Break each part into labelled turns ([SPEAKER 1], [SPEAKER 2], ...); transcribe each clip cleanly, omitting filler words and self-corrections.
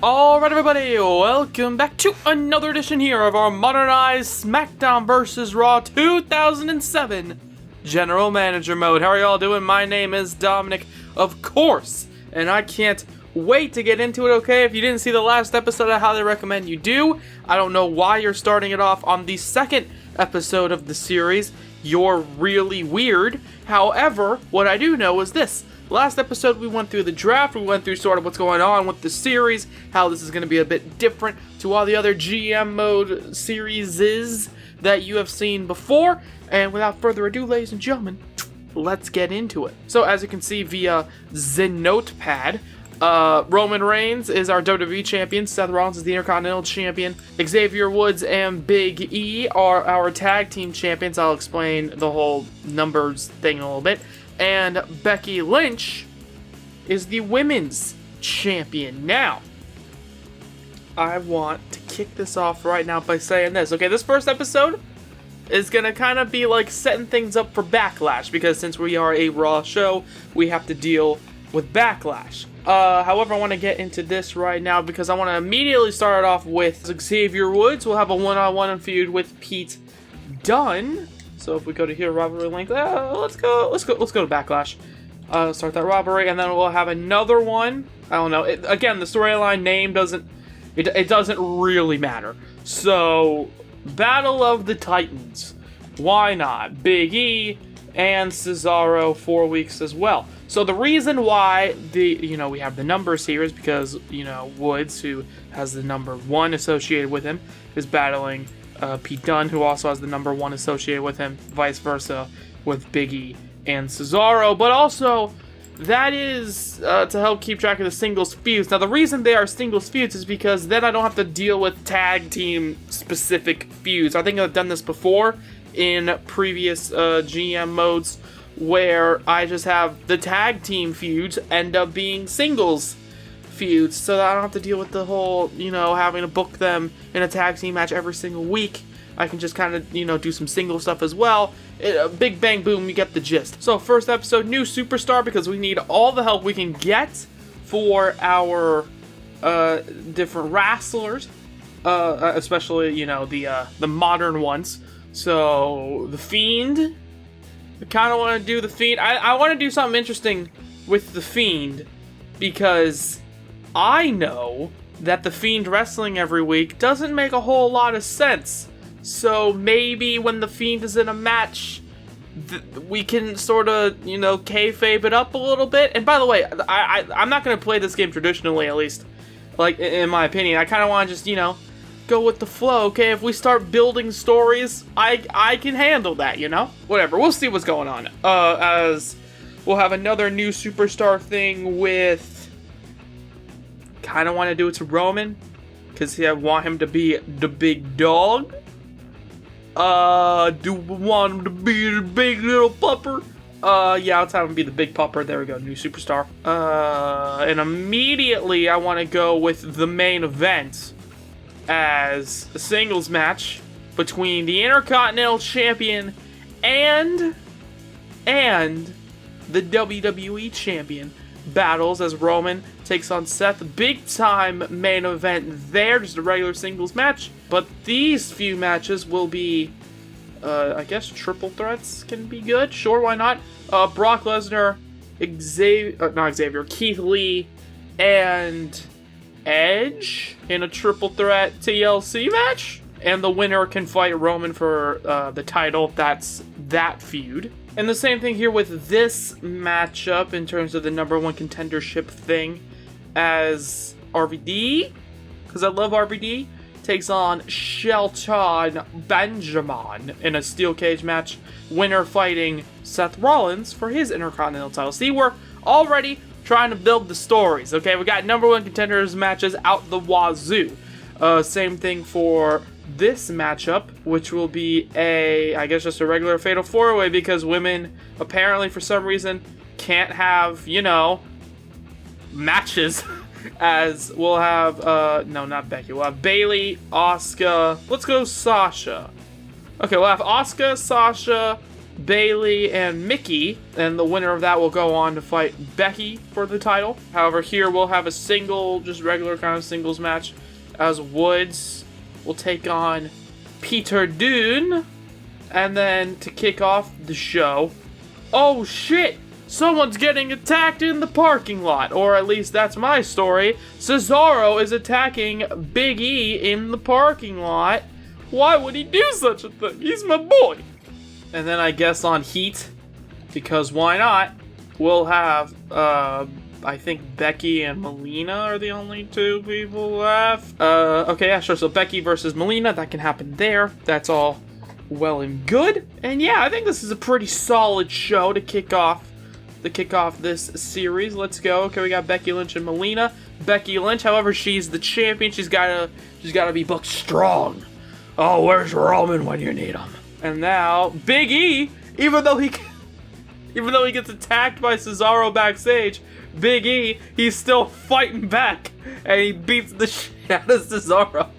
[SPEAKER 1] Alright everybody, welcome back to another edition here of our modernized SmackDown vs. Raw 2007 General Manager Mode. How are y'all doing? My name is Dominic, of course, and I can't wait to get into it, okay? If you didn't see the last episode, I highly recommend you do. I don't know why you're starting it off on the second episode of the series. You're really weird. However, what I do know is this. Last episode, we went through the draft, we went through sort of what's going on with the series, how this is going to be a bit different to all the other GM mode series that you have seen before. And without further ado, ladies and gentlemen, let's get into it. So as you can see via the notepad, Roman Reigns is our WWE champion, Seth Rollins is the Intercontinental champion, Xavier Woods and Big E are our tag team champions. I'll explain the whole numbers thing in a little bit. And Becky Lynch is the women's champion. Now, I want to kick this off right now by saying this. Okay, this first episode is going to kind of be like setting things up for Backlash, because since we are a Raw show, we have to deal with Backlash. However, I want to get into this right now because I want to immediately start it off with Xavier Woods. We'll have a one-on-one feud with Pete Dunne. So if we go to here, rivalry link, let's go to Backlash. Start that rivalry, and then we'll have another one. I don't know. Again, the storyline name doesn't really matter. So, Battle of the Titans. Why not? Big E and Cesaro 4 weeks as well. So the reason why we have the numbers here is because, Woods, who has the number 1 associated with him, is battling Pete Dunne, who also has the number 1 associated with him, vice versa with Big E and Cesaro. But also, that is to help keep track of the singles feuds. Now, the reason they are singles feuds is because then I don't have to deal with tag team specific feuds. I think I've done this before in previous GM modes, where I just have the tag team feuds end up being singles feuds, so that I don't have to deal with the whole, having to book them in a tag team match every single week. I can just kind of, do some single stuff as well. Big bang boom, you get the gist. So first episode, new superstar, because we need all the help we can get for our different wrestlers, especially, the modern ones. So the Fiend, I kind of want to do the Fiend. I want to do something interesting with the Fiend, because I know that the Fiend wrestling every week doesn't make a whole lot of sense. So maybe when the Fiend is in a match, we can sort of, kayfabe it up a little bit. And by the way, I'm not going to play this game traditionally, at least, like, in my opinion. I kind of want to just, go with the flow, okay? If we start building stories, I can handle that, Whatever, we'll see what's going on. As we'll have another new superstar thing with... kind of want to do it to Roman, because I want him to be the big dog. Do we want him to be the big little pupper? Yeah, let's have him be the big pupper. There we go, new superstar. And immediately I want to go with the main event as a singles match between the Intercontinental Champion and the WWE Champion. Battles as Roman takes on Seth. Big time main event there, just a regular singles match. But these few matches will be, I guess triple threats can be good. Sure, why not? Brock Lesnar, Keith Lee, and Edge in a triple threat TLC match. And the winner can fight Roman for the title. That's that feud. And the same thing here with this matchup in terms of the number 1 contendership thing, as RVD, because I love RVD, takes on Shelton Benjamin in a steel cage match. Winner fighting Seth Rollins for his Intercontinental title. See, we're already trying to build the stories, okay? We got number 1 contenders matches out the wazoo. Same thing for this matchup, which will be I guess just a regular Fatal 4-Way, because women apparently for some reason can't have, matches. As we'll have, no, not Becky, we'll have Bayley, Asuka, let's go Sasha. Okay, we'll have Asuka, Sasha, Bailey and Mickey, and the winner of that will go on to fight Becky for the title. However, here we'll have a single, just regular kind of singles match, as Woods will take on Peter Dunne. And then to kick off the show, oh shit! Someone's getting attacked in the parking lot, or at least that's my story. Cesaro is attacking Big E in the parking lot. Why would he do such a thing? He's my boy. And then I guess on Heat, because why not, we'll have, I think Becky and Melina are the only two people left. Okay, yeah, sure. So Becky versus Melina, that can happen there. That's all well and good. And yeah, I think this is a pretty solid show to kick off this series. Let's go. Okay, we got Becky Lynch and Melina. Becky Lynch, however, she's the champion. She's gotta be booked strong. Oh, where's Roman when you need him? And now Big E, even though he gets attacked by Cesaro backstage, Big E, he's still fighting back, and he beats the shit out of Cesaro.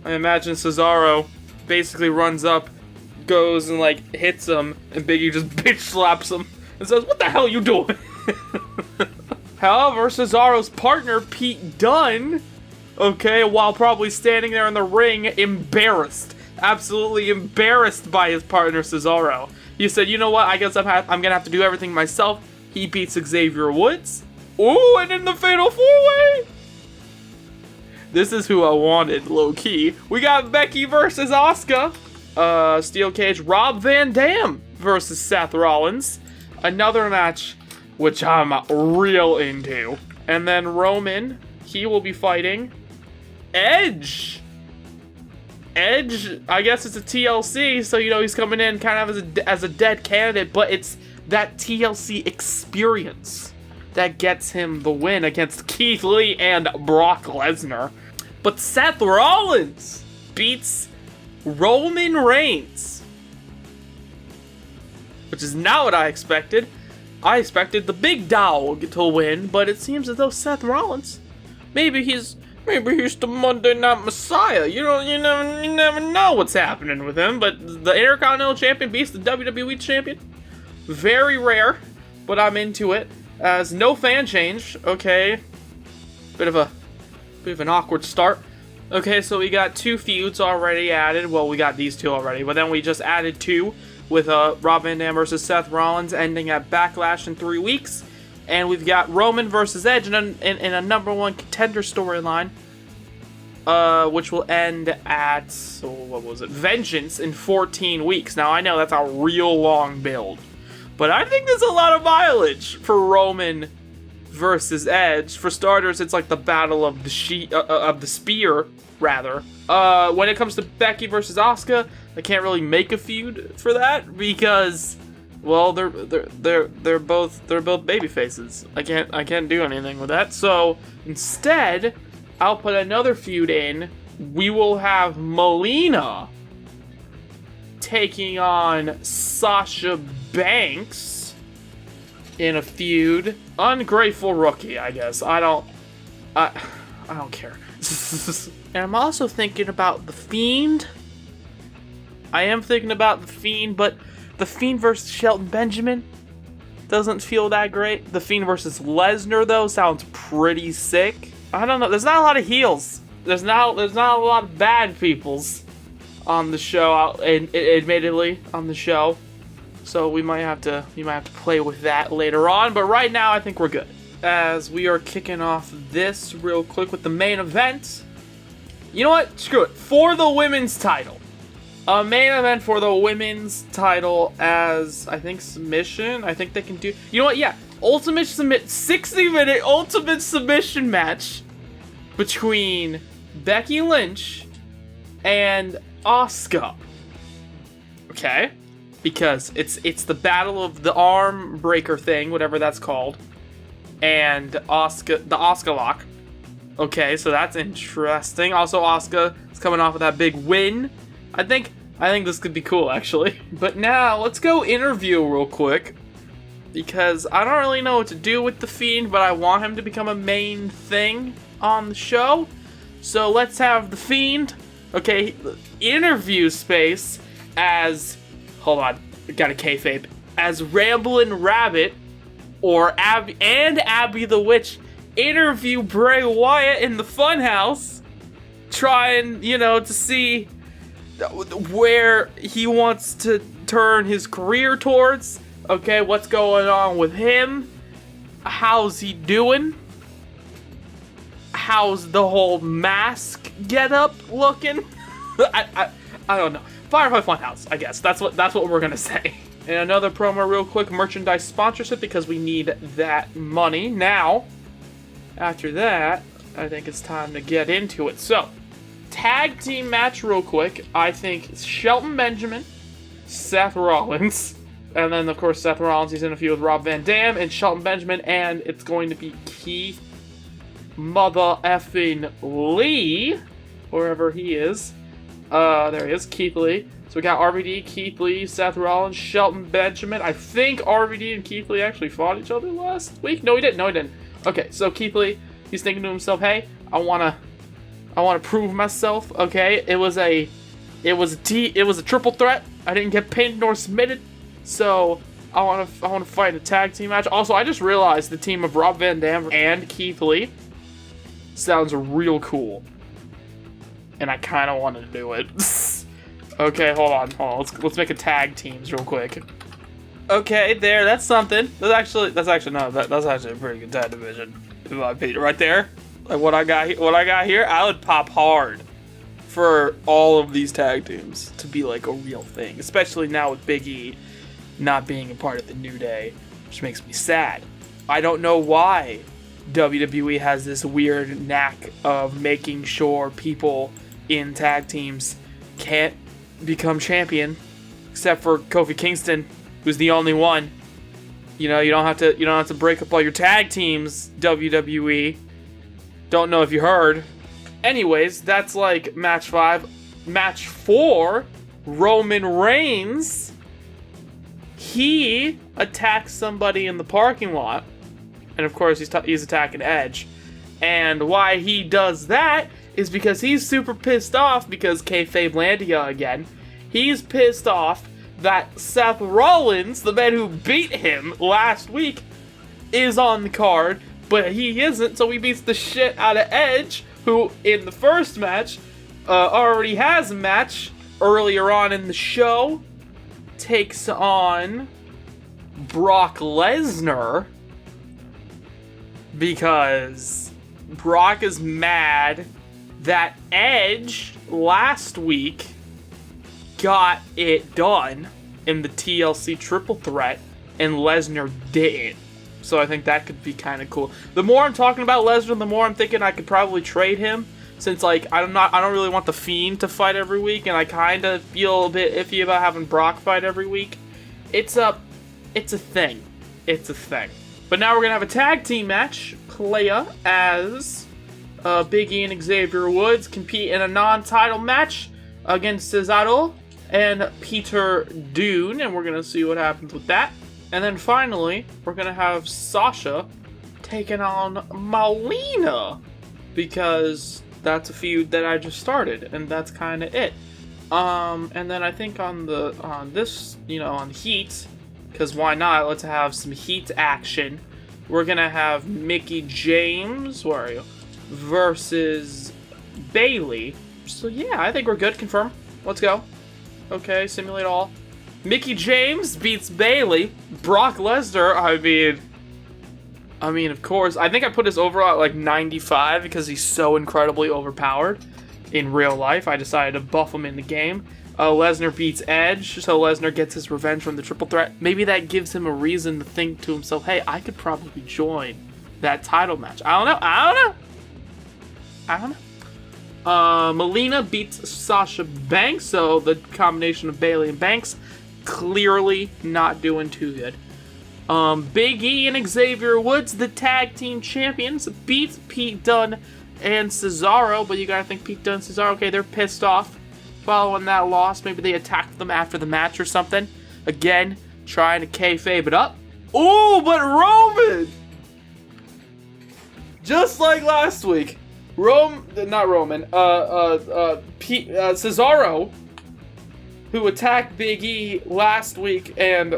[SPEAKER 1] I imagine Cesaro basically runs up, goes and like hits him, and Big E just bitch slaps him and says, "What the hell are you doing?" However, Cesaro's partner Pete Dunne, okay, while probably standing there in the ring, embarrassed. Absolutely embarrassed by his partner Cesaro. He said, "You know what? I guess I'm gonna have to do everything myself." He beats Xavier Woods. Ooh, and in the Fatal 4-Way, this is who I wanted, low key. We got Becky versus Asuka. Steel Cage, Rob Van Dam versus Seth Rollins. Another match which I'm real into. And then Roman, he will be fighting Edge. Edge, I guess it's a TLC, so you know he's coming in kind of as a dead candidate, but it's that TLC experience that gets him the win against Keith Lee and Brock Lesnar. But Seth Rollins beats Roman Reigns, which is not what I expected. I expected the big dog to win, but it seems as though Seth Rollins, maybe he's the Monday Night Messiah. You never know what's happening with him. But the Intercontinental Champion beats the WWE Champion. Very rare, but I'm into it. As no fan change. Okay, bit of an awkward start. Okay, so we got 2 feuds already added. Well, we got these 2 already, but then we just added 2 with Rob Van Dam versus Seth Rollins ending at Backlash in 3 weeks. And we've got Roman versus Edge in a number 1 contender storyline, which will end at, what was it, Vengeance in 14 weeks. Now, I know that's a real long build, but I think there's a lot of mileage for Roman versus Edge. For starters, it's like the battle of the spear, rather. When it comes to Becky versus Asuka, I can't really make a feud for that because, well, they're both baby faces. I can't do anything with that. So instead, I'll put another feud in. We will have Melina taking on Sasha Banks in a feud. Ungrateful rookie, I guess. I don't care. And I'm also thinking about The Fiend. I am thinking about The Fiend, but The Fiend versus Shelton Benjamin doesn't feel that great. The Fiend versus Lesnar, though, sounds pretty sick. I don't know. There's not a lot of heels. There's not a lot of bad peoples on the show, admittedly, on the show. So you might have to play with that later on. But right now, I think we're good. As we are kicking off this real quick with the main event. You know what? Screw it. For the women's title. A main event for the women's title as, I think, submission. I think they can do... You know what? Yeah. 60-minute ultimate submission match between Becky Lynch and Asuka. Okay? Because it's the battle of the arm breaker thing, whatever that's called. And the Asuka lock. Okay, so that's interesting. Also, Asuka is coming off of that big win. I think this could be cool, actually. But now, let's go interview real quick. Because I don't really know what to do with The Fiend, but I want him to become a main thing on the show. So let's have The Fiend, okay, interview space as... Hold on. gotta kayfabe, as Ramblin' Rabbit or Abby the Witch interview Bray Wyatt in the Funhouse, trying, to see where he wants to turn his career towards. Okay, what's going on with him? How's he doing? How's the whole mask getup looking? I don't know. Firefly Funhouse, I guess. That's what we're gonna say. And another promo real quick, merchandise sponsorship, because we need that money. Now, after that, I think it's time to get into it. So, tag team match real quick. I think Shelton Benjamin, Seth Rollins, and then of course Seth Rollins, he's in a feud with Rob Van Dam and Shelton Benjamin, and it's going to be Keith Mother effing Lee, wherever he is. There he is, Keith Lee. So we got RVD, Keith Lee, Seth Rollins, Shelton Benjamin. I think RVD and Keith Lee actually fought each other last week. No, he didn't. Okay, so Keith Lee, he's thinking to himself, hey, I wanna prove myself. Okay, it was a triple threat. I didn't get pinned nor submitted, so I wanna fight in a tag team match. Also, I just realized the team of Rob Van Dam and Keith Lee sounds real cool, and I kind of want to do it. Okay, hold on. Let's make a tag teams real quick. Okay, that's something. That's actually a pretty good tag division, in my opinion. Right there, like what I got here, I would pop hard for all of these tag teams to be like a real thing, especially now with Big E not being a part of the New Day, which makes me sad. I don't know why WWE has this weird knack of making sure people in tag teams can't become champion, except for Kofi Kingston, who's the only one. You don't have to break up all your tag teams, WWE. Don't know if you heard. Anyways, that's like match 5. Match 4, Roman Reigns. He attacks somebody in the parking lot, and of course he's attacking Edge. And why he does that is because he's super pissed off because kayfabe Landia again. He's pissed off that Seth Rollins, the man who beat him last week, is on the card, but he isn't, so he beats the shit out of Edge, who in the first match already has a match earlier on in the show, takes on Brock Lesnar, because Brock is mad that Edge last week got it done in the TLC triple threat and Lesnar didn't. So I think that could be kind of cool. The more I'm talking about Lesnar, the more I'm thinking I could probably trade him, since I don't really want the Fiend to fight every week, and I kind of feel a bit iffy about having Brock fight every week. It's a thing. But now we're gonna have a tag team match. Playa as Big E and Xavier Woods compete in a non-title match against Cesaro and Peter Dune, and we're gonna see what happens with that. And then finally, we're gonna have Sasha taking on Melina, because that's a feud that I just started, and that's kind of it. And then I think on Heat, because why not? Let's have some Heat action. We're gonna have Mickie James, where are you, versus Bayley. So yeah, I think we're good. Confirm. Let's go. Okay, simulate all. Mickie James beats Bayley. Brock Lesnar, I mean, of course. I think I put his overall at like 95 because he's so incredibly overpowered in real life. I decided to buff him in the game. Lesnar beats Edge, so Lesnar gets his revenge from the triple threat. Maybe that gives him a reason to think to himself, hey, I could probably join that title match. I don't know. Melina beats Sasha Banks, so the combination of Bayley and Banks clearly not doing too good. Big E and Xavier Woods, the tag team champions, beats Pete Dunne and Cesaro, but you gotta think Pete Dunne and Cesaro, okay, they're pissed off following that loss. Maybe they attacked them after the match or something. Again, trying to kayfabe it up. Ooh, but Roman! Just like last week, Cesaro who attacked Big E last week and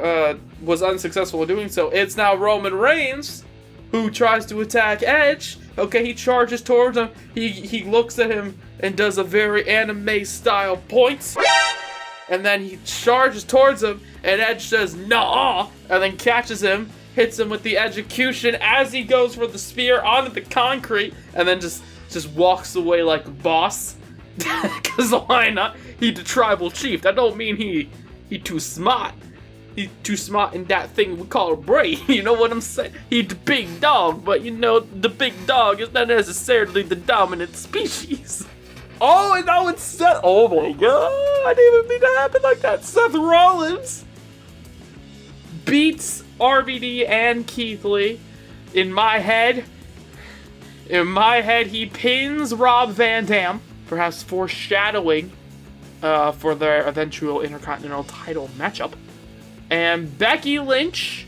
[SPEAKER 1] was unsuccessful in doing so. It's now Roman Reigns who tries to attack Edge. Okay, he charges towards him. He looks at him and does a very anime-style point. And then he charges towards him, and Edge says, "Nah," and then catches him, hits him with the execution as he goes for the spear onto the concrete, and then just walks away like a boss. Because why not? He the tribal chief. That don't mean he too smart. He too smart in that thing we call a brain. You know what I'm saying? He the big dog, but you know, the big dog is not necessarily the dominant species. Oh, and now it's Seth. Oh my god, I didn't even mean to happen like that. Seth Rollins beats RVD and Keith Lee. In my head, he pins Rob Van Dam, perhaps foreshadowing for their eventual Intercontinental title matchup. And Becky Lynch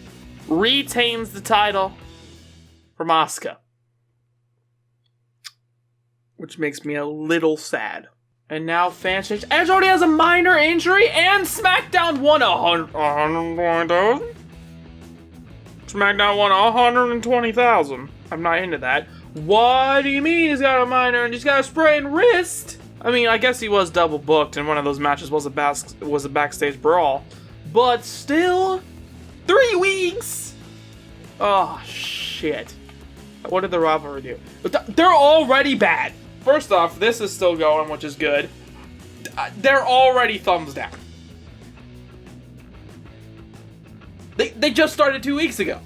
[SPEAKER 1] retains the title from Asuka, which makes me a little sad. And now fans change. Edge already has a minor injury, and SmackDown won 120,000. SmackDown won 120,000. I'm not into that. What do you mean he's got a minor and he's got a sprained wrist? I mean, I guess he was double booked, and one of those matches was a backstage brawl. But still, 3 weeks. Oh shit! What did the rivalry do? They're already bad. First off, this is still going, which is good. They're already thumbs down. They just started 2 weeks ago.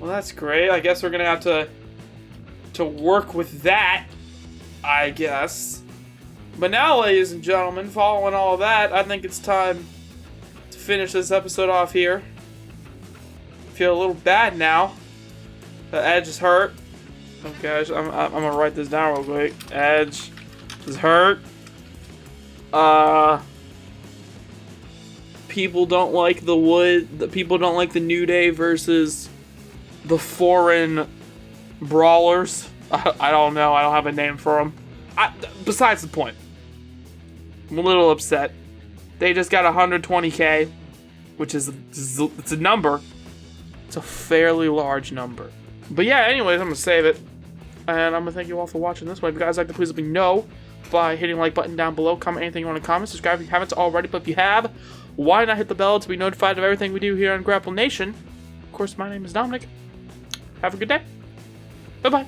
[SPEAKER 1] Well, that's great. I guess we're gonna have to work with that, I guess. But now, ladies and gentlemen, following all of that, I think it's time to finish this episode off here. I feel a little bad now. The Edge is hurt. Okay, I'm gonna write this down real quick. Edge is hurt. People don't like people don't like the New Day versus the foreign brawlers. I don't know. I don't have a name for them. Besides the point. I'm a little upset. They just got 120K, which is it's a number. It's a fairly large number. But yeah, anyways, I'm going to save it. And I'm going to thank you all for watching this one. If you guys like to, please let me know by hitting the like button down below. Comment anything you want to comment. Subscribe if you haven't already. But if you have, why not hit the bell to be notified of everything we do here on Grapple Nation? Of course, my name is Dominic. Have a good day. Bye-bye.